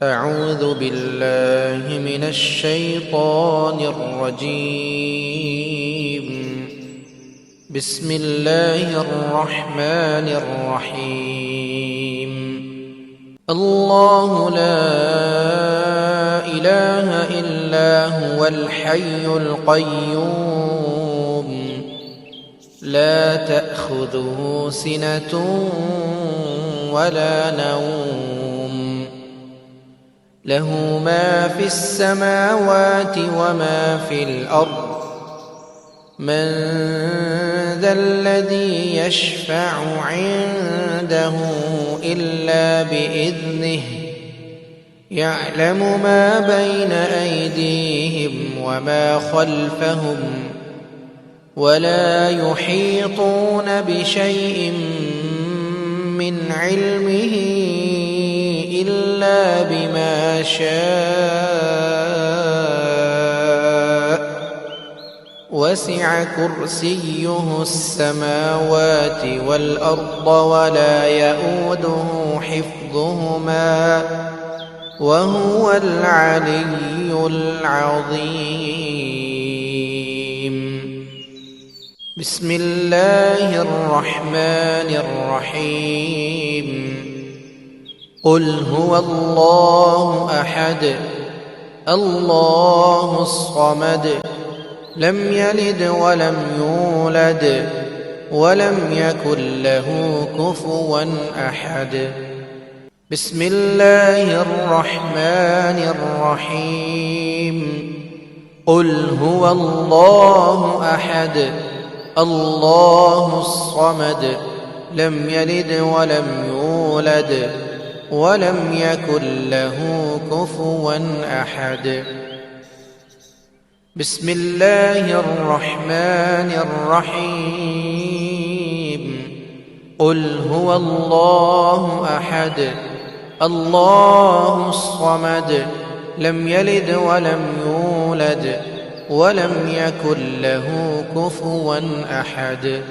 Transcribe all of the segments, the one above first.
أعوذ بالله من الشيطان الرجيم. بسم الله الرحمن الرحيم. الله لا إله إلا هو الحي القيوم لا تأخذه سنة ولا نوم له ما في السماوات وما في الأرض من ذا الذي يشفع عنده إلا بإذنه يعلم ما بين أيديهم وما خلفهم ولا يحيطون بشيء من علمه إلا بما شاء وسع كرسيه السماوات والأرض ولا يئوده حفظهما وهو العلي العظيم. بسم الله الرحمن الرحيم. قل هو الله أحد الله الصمد لم يلد ولم يولد ولم يكن له كفوا أحد. بسم الله الرحمن الرحيم. قل هو الله أحد الله الصمد لم يلد ولم يولد ولم يكن له كفوا أحد. بسم الله الرحمن الرحيم. قل هو الله أحد الله الصمد لم يلد ولم يولد ولم يكن له كفوا أحد.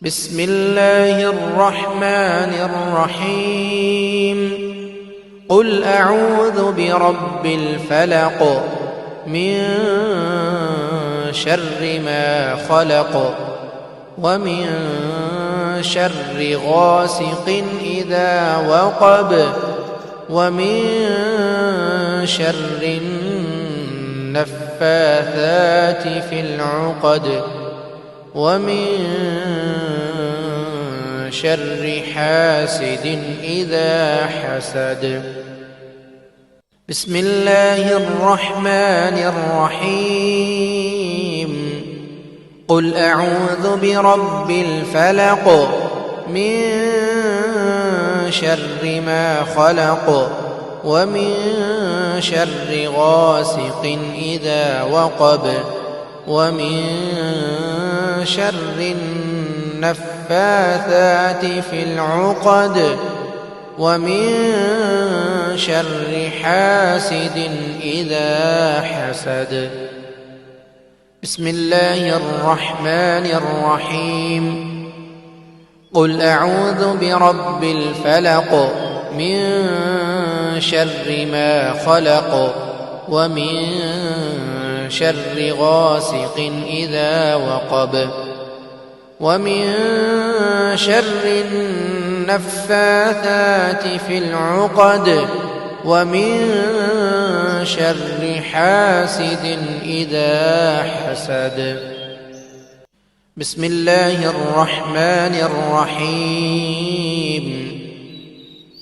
بسم الله الرحمن الرحيم. قل أعوذ برب الفلق من شر ما خلق ومن شر غاسق إذا وقب ومن شر النفاثات في العقد ومن شر حاسد إذا حسد. بسم الله الرحمن الرحيم. قل أعوذ برب الفلق من شر ما خلق ومن شر غاسق إذا وقب ومن شر النفاثات في العقد ومن شر حاسد إذا حسد. بسم الله الرحمن الرحيم. قل أعوذ برب الفلق من شر ما خلق ومن شر غاسق إذا وقب ومن شر النفاثات في العقد ومن شر حاسد إذا حسد. بسم الله الرحمن الرحيم.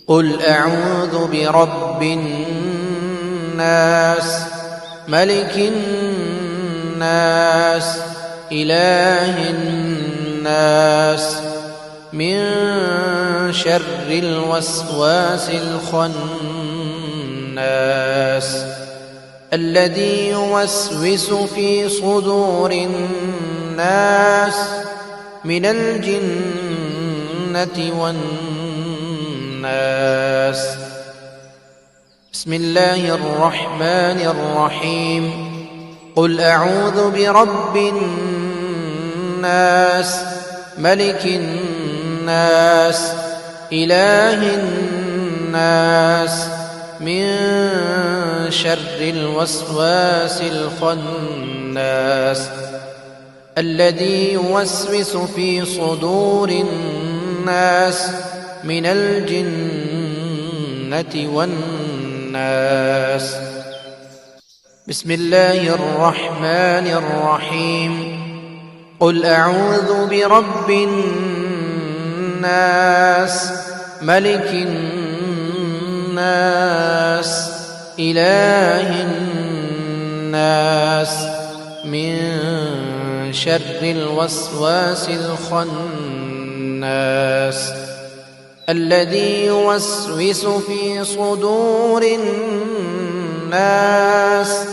قل أعوذ برب الناس ملك الناس إله الناس من شر الوسواس الخناس الذي يوسوس في صدور الناس من الجنة والناس. بسم الله الرحمن الرحيم. قل أعوذ برب الناس ملك الناس إله الناس من شر الوسواس الخناس الذي يوسوس في صدور الناس من الجنة والناس. بسم الله الرحمن الرحيم. قل أعوذ برب الناس ملك الناس إله الناس من شر الوسواس الخناس الذي يوسوس في صدور الناس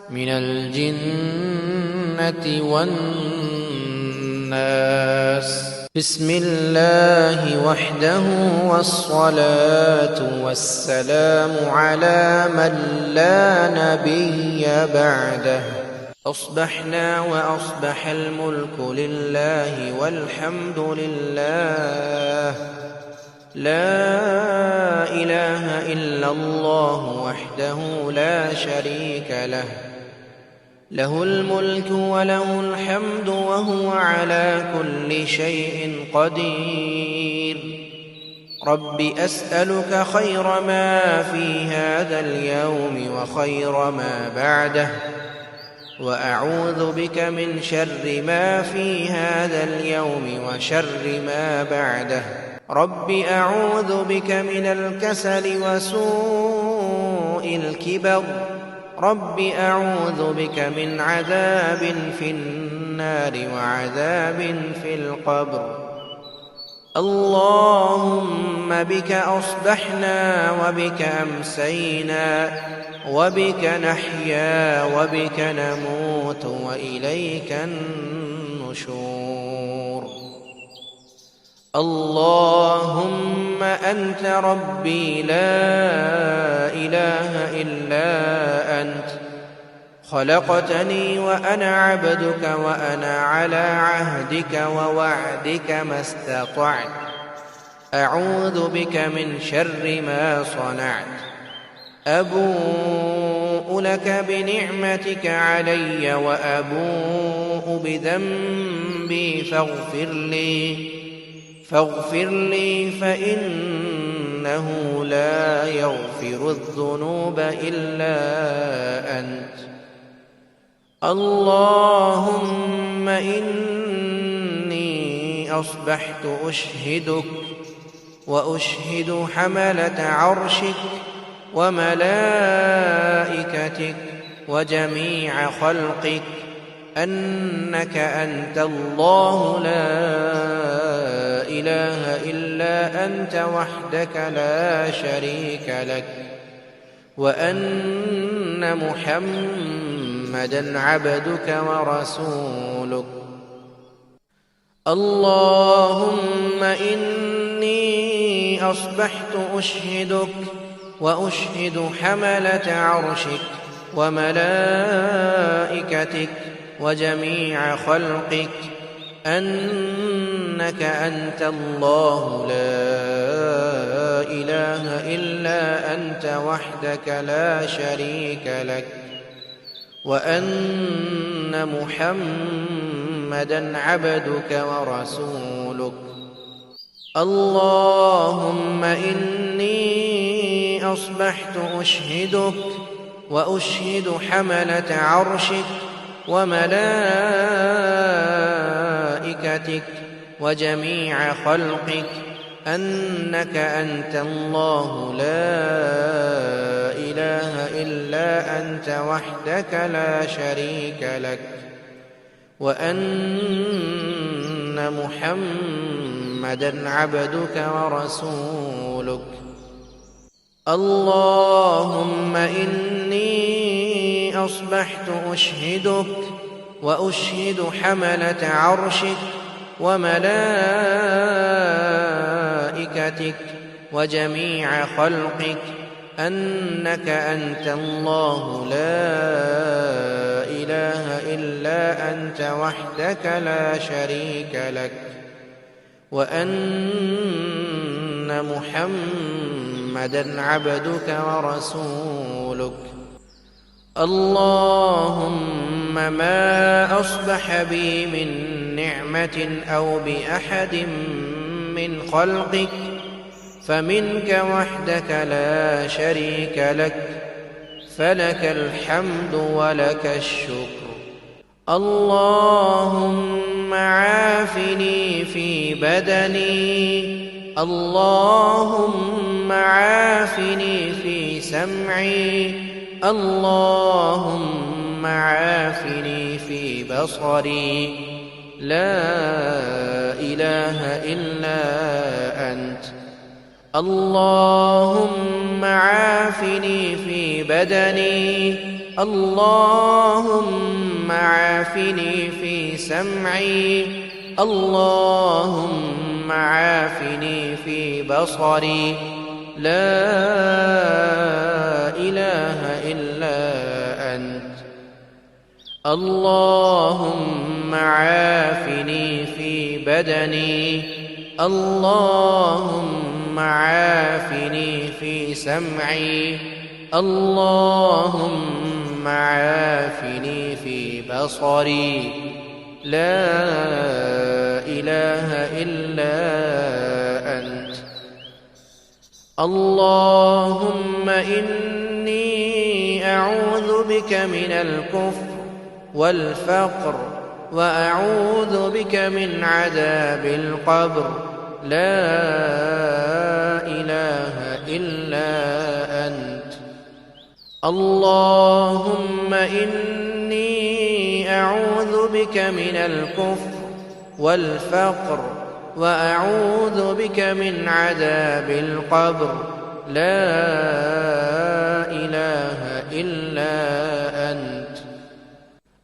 من الجنة والناس. بسم الله وحده والصلاة والسلام على من لا نبي بعده. أصبحنا وأصبح الملك لله والحمد لله، لا إله إلا الله وحده لا شريك له، له الملك وله الحمد وهو على كل شيء قدير. رب أسألك خير ما في هذا اليوم وخير ما بعده، وأعوذ بك من شر ما في هذا اليوم وشر ما بعده. رب أعوذ بك من الكسل وسوء الكبر. رب أعوذ بك من عذاب في النار وعذاب في القبر. اللهم بك أصبحنا وبك أمسينا وبك نحيا وبك نموت وإليك النشور. اللهم أنت ربي لا إله إلا أنت، خلقتني وأنا عبدك وأنا على عهدك ووعدك ما استطعت. أعوذ بك من شر ما صنعت. أبوء لك بنعمتك علي وأبوء بذنبي فاغفر لي فإنه لا يغفر الذنوب إلا أنت. اللهم إني أصبحت أشهدك وأشهد حملة عرشك وملائكتك وجميع خلقك أنك أنت الله لا إله إلا أنت وحدك لا شريك لك، وأن محمدًا عبدك ورسولك. اللهم إني أصبحت أشهدك وأشهد حملة عرشك وملائكتك وجميع خلقك أنك أنت الله لا إله إلا أنت وحدك لا شريك لك، وأن محمدًا عبدك ورسولك. اللهم إني أصبحت أشهدك وأشهد حملة عرشك وملائكتك وجميع خلقك أنك أنت الله لا إله إلا أنت وحدك لا شريك لك، وأن محمدًا عبدك ورسولك. اللهم إني أصبحت أشهدك وأشهد حملة عرشك وملائكتك وجميع خلقك أنك أنت الله لا إله إلا أنت وحدك لا شريك لك، وأن محمدًا محمدًا عبدك ورسولك. اللهم ما أصبح بي من نعمة أو بأحد من خلقك فمنك وحدك لا شريك لك، فلك الحمد ولك الشكر. اللهم عافني في بدني، اللهم عافني في سمعي، اللهم عافني في بصري. لا إله إلا أنت. اللهم عافني في بدني، اللهم عافني في سمعي، اللهم عافني في بصري. لا إله إلا أنت. اللهم عافني في بدني، اللهم عافني في سمعي، اللهم عافني في بصري. لا إله إلا أنت. اللهم إني أعوذ بك من الكفر والفقر، وأعوذ بك من عذاب القبر. لا إله إلا أنت. اللهم إني أعوذ بك من الكفر والفقر، وأعوذ بك من عذاب القبر. لا إله إلا أنت.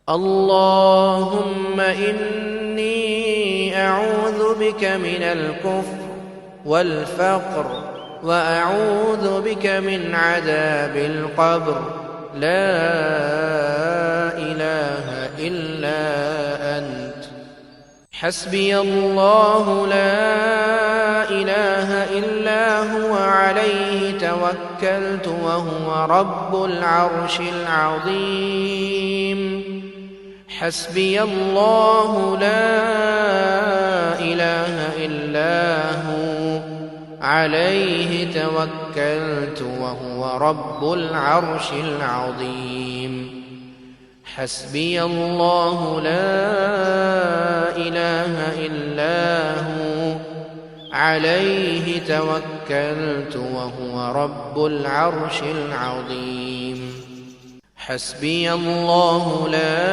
اللهم إني أعوذ بك من الكفر والفقر، وأعوذ بك من عذاب القبر. لا إله إلا أنت. حسبي الله لا إله إلا هو عليه توكلت وهو رب العرش العظيم. حسبي الله لا إله إلا هو عليه توكلت وهو رب العرش العظيم. حسبي الله لا إله إلا هو عليه توكلت وهو رب العرش العظيم. حسبي الله لا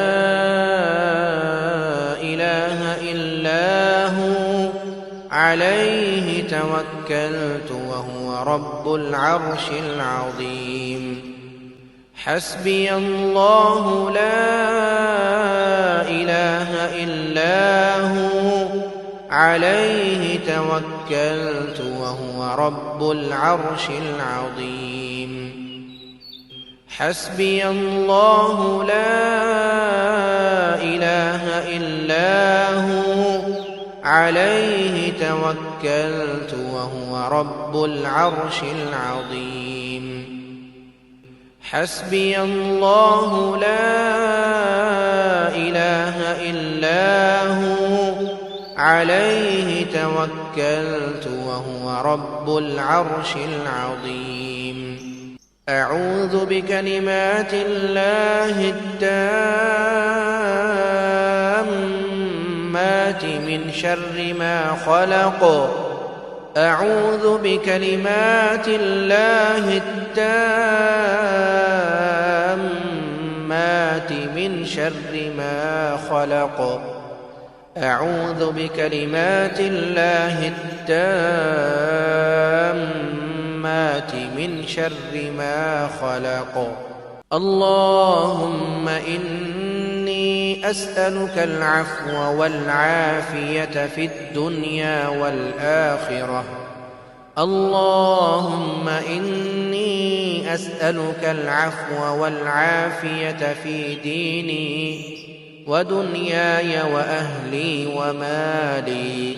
إله إلا هو عليه توكلت وهو رب العرش العظيم. حسبي الله لا إله إلا هو عليه توكلت وهو رب العرش العظيم. حسبي الله لا إله إلا هو عليه توكلت وهو رب العرش العظيم. حسبي الله لا إله إلا هو عليه توكلت وهو رب العرش العظيم. أعوذ بكلمات الله التامات من شر ما خلق. أعوذ بكلمات الله التامات من شر ما خلق. أعوذ بكلمات الله التامات من شر ما خلق. اللهم إني أسألك العفو والعافية في الدنيا والآخرة. اللهم إني أسألك العفو والعافية في ديني ودنياي وأهلي ومالي.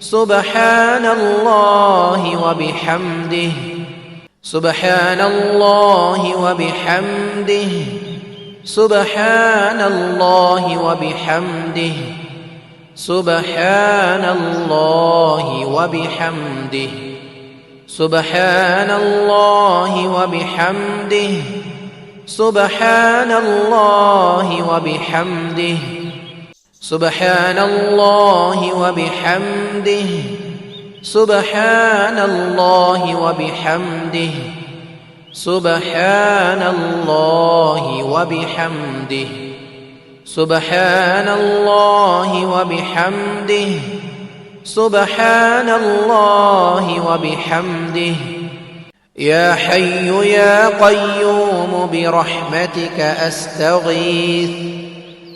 سبحان الله وبحمده سبحان الله وبحمده سبحان الله وبحمده سبحان الله وبحمده سبحان الله وبحمده سبحان الله وبحمده سبحان الله وبحمده سبحان الله وبحمده سبحان الله وبحمده سبحان الله وبحمده سبحان الله وبحمده يا حي يا قيوم برحمتك أستغيث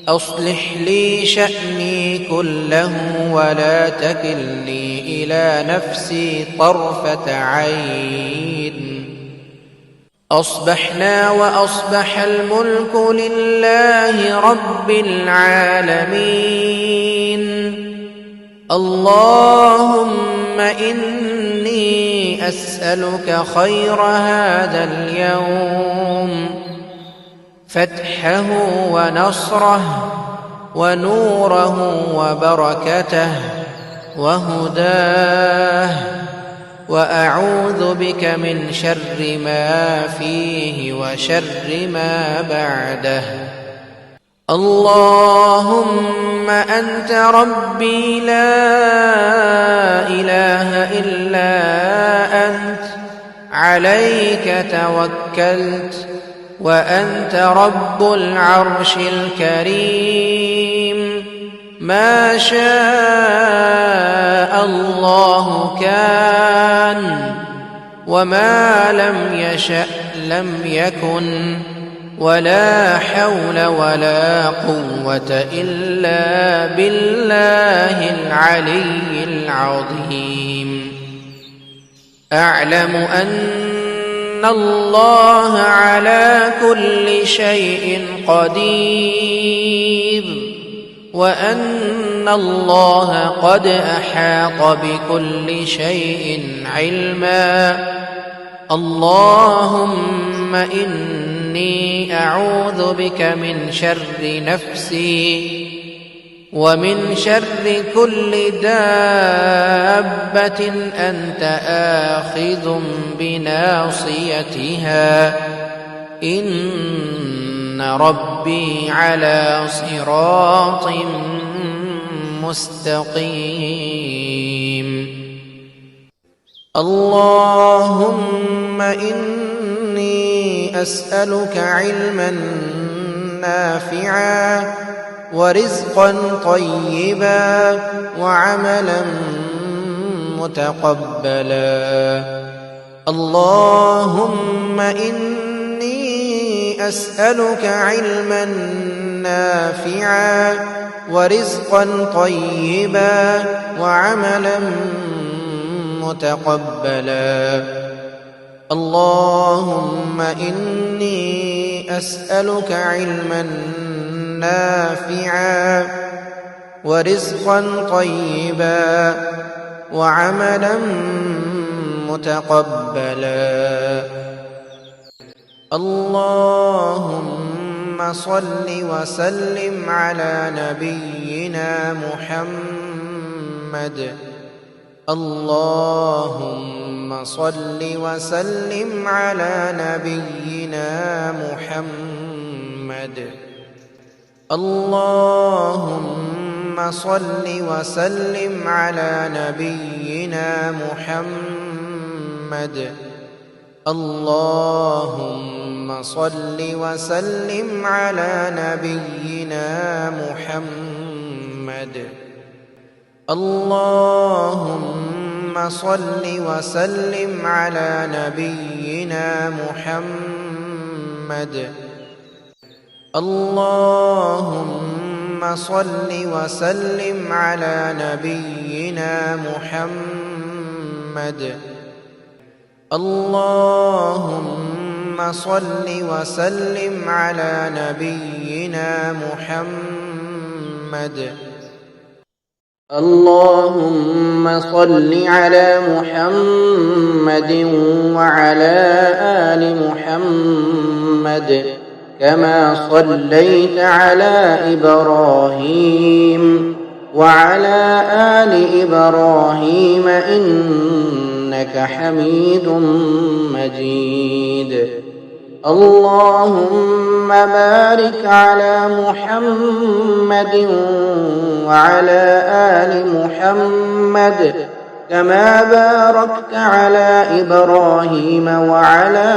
أصلح لي شأني كله ولا تكلني إلى نفسي طرفة عين أصبحنا وأصبح الملك لله رب العالمين اللهم إني أسألك خير هذا اليوم فتحه ونصره ونوره وبركته وهداه وأعوذ بك من شر ما فيه وشر ما بعده اللهم أنت ربي لا إله إلا أنت عليك توكلت وأنت رب العرش الكريم ما شاء الله كان وما لم يشأ لم يكن ولا حول ولا قوة إلا بالله العلي العظيم أعلم أن الله على كل شيء قدير وأن الله قد أحاط بكل شيء علما اللهم إني أعوذ بك من شر نفسي ومن شر كل دابة أنت آخذ بناصيتها إن ربي على صراط مستقيم اللهم إني أسألك علما نافعا ورزقا طيبا وعملا متقبلا اللهم إني أسألك علما نافعا ورزقا طيبا وعملا متقبلا اللهم إني أسألك علما نافعا ورزقا طيبا وعملا متقبلا اللهم صل وسلم على نبينا محمد اللهم صل وسلم على نبينا محمد اللهم صل وسلم على نبينا محمد اللهم صل وسلم على نبينا محمد اللهم صل وسلم على نبينا محمد اللهم صل وسلم على نبينا محمد اللهم صل وسلم على نبينا محمد اللهم صل على محمد وعلى آل محمد كما صليت على إبراهيم وعلى آل إبراهيم إنك حميد مجيد. اللهم بارك على محمد وعلى آل محمد كما باركت على إبراهيم وعلى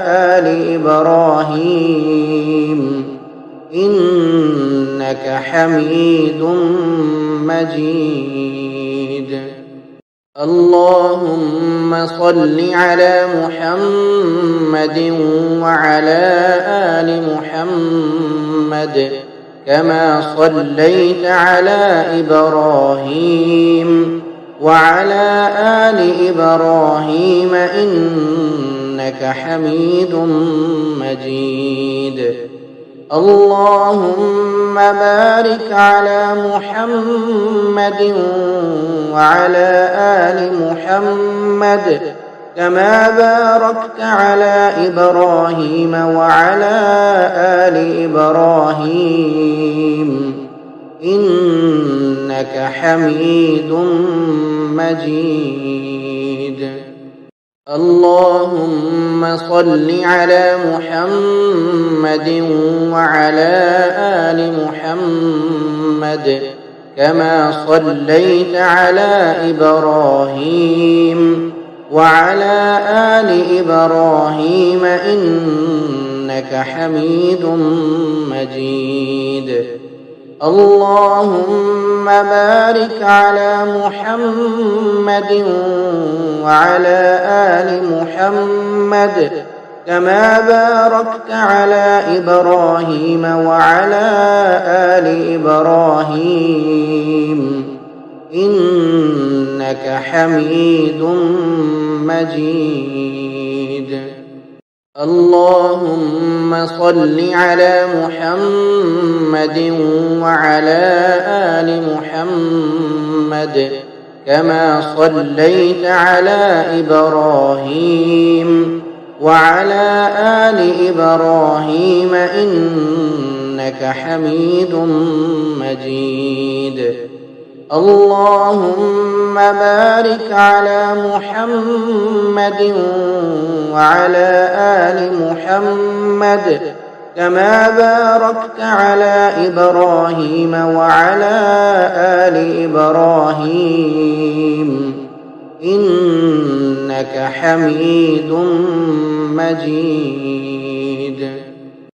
آل إبراهيم إنك حميد مجيد. اللهم صل على محمد وعلى آل محمد كما صليت على إبراهيم وعلى آل إبراهيم إنك حميد مجيد. اللهم بارك على محمد وعلى آل محمد كما باركت على إبراهيم وعلى آل إبراهيم إنك حميد مجيد. اللهم صل على محمد وعلى آل محمد كما صليت على إبراهيم وعلى آل إبراهيم إنك حميد مجيد. اللهم بارك على محمد وعلى آل محمد كما باركت على إبراهيم وعلى آل إبراهيم إنك حميد مجيد. اللهم صل على محمد وعلى آل محمد كما صليت على إبراهيم وعلى آل إبراهيم إنك حميد مجيد. اللهم بارك على محمد وعلى آل محمد كما باركت على إبراهيم وعلى آل إبراهيم إنك حميد مجيد.